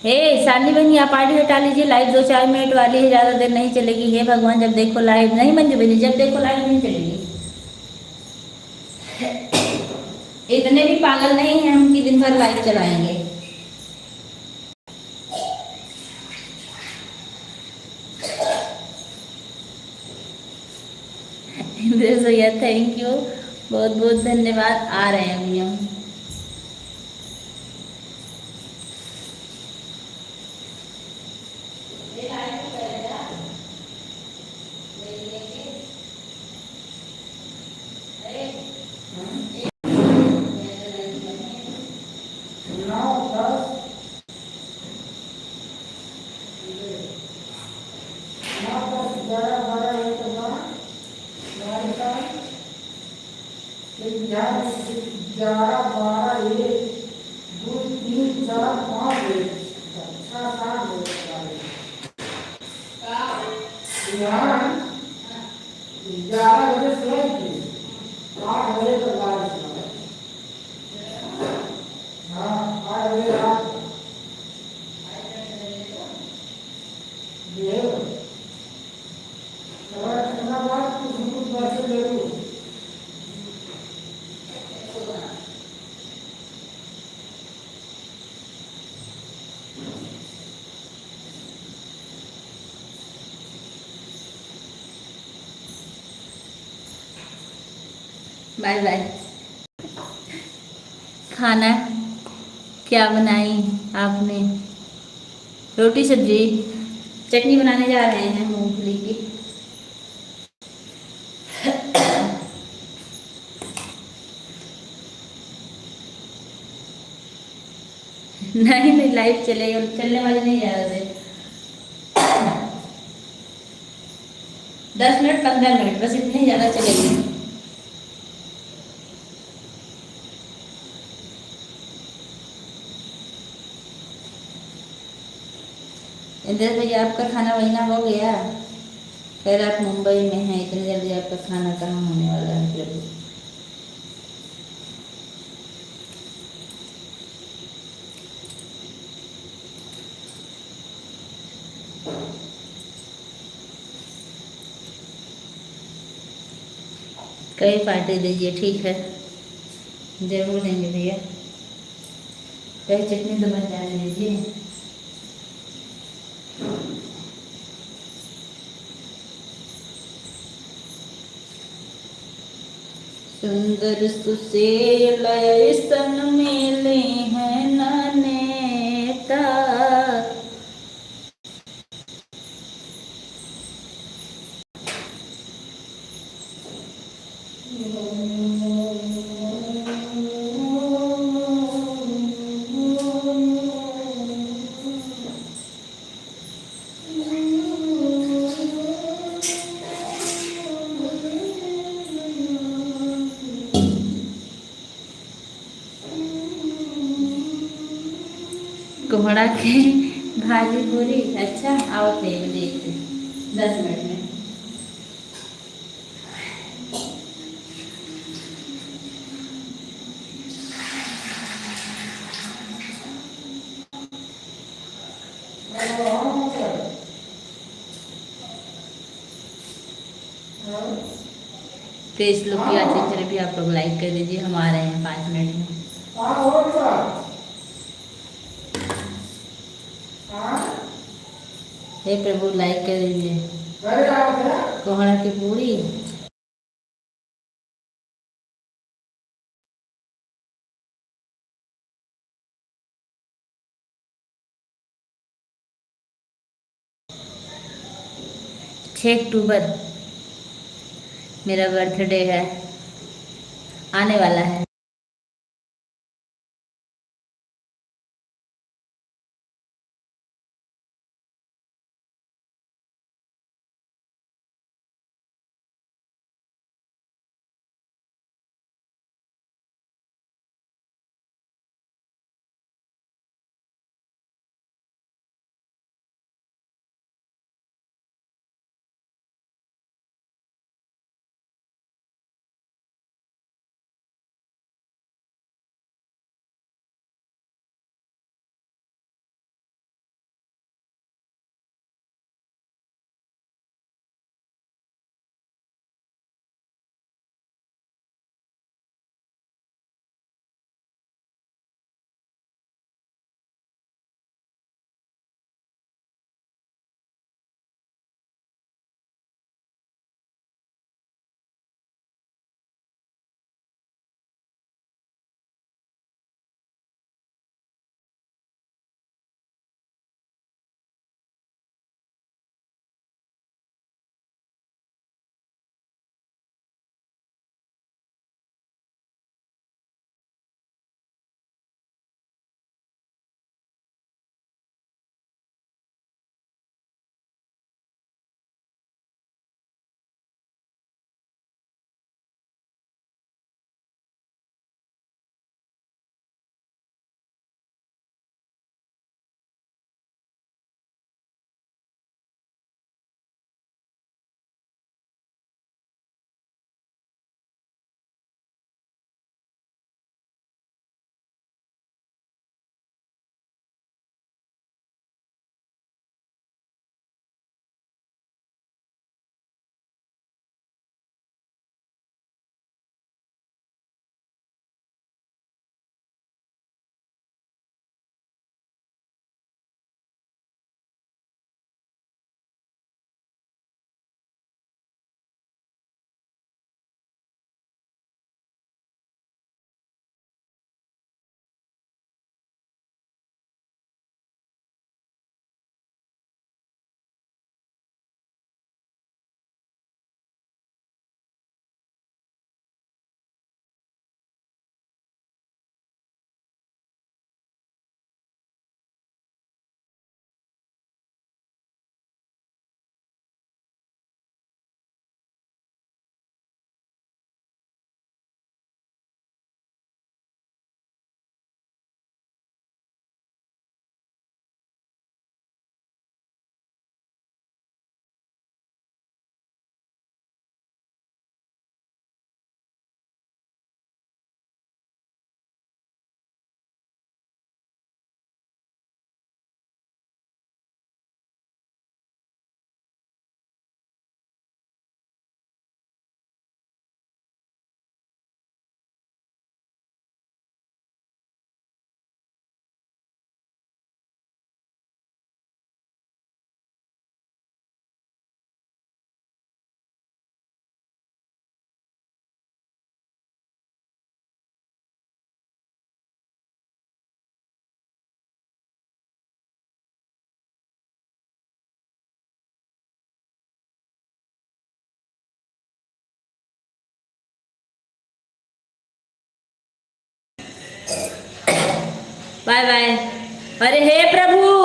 हे सानी बहनी, आप आईडी हटा लीजिए, लाइव 2-4 मिनट वाली है, ज्यादा देर नहीं चलेगी। हे भगवान, जब देखो लाइव नहीं, मंजू बहनी जब देखो लाइव नहीं चलेगी। इतने भी पागल नहीं है हम कि दिन भर लाइव चलाएंगे। भैया थैंक यू, बहुत बहुत धन्यवाद। आ रहे हैं अभी हम। Bye bye. खाना क्या बनाई आपने? रोटी सब्जी, चटनी बनाने जा रहे हैं मूंगफली की। नहीं नहीं, लाइव चलेगा, चलने वाले नहीं जा रहे थे। 10 मिनट 15 मिनट बस, इतने ज़्यादा चलेगी। इंद्र भैया, आपका खाना वाना हो गया? खैर आप मुंबई में हैं, इतनी जल्दी आपका खाना कहाँ होने वाला है प्रभु। कई पार्टी दीजिए, ठीक है, जरूर देंगे भैया। कई चटनी तो बन जाने दीजिए। सुंदर सुशील सन मेले हैं नैता। कोहड़ा के भाजी पूरी, अच्छा आओ थे देखते 10 मिनट में। फेस लुक की अच्छी तरह भी आप लोग लाइक कर दीजिए, हम आ रहे हैं 5 मिनट में। हे प्रभु, लाइक कर दीजिए। कोहड़ा की पूरी। छः अक्टूबर मेरा बर्थडे है, आने वाला है। Bye bye. अरे हे प्रभु।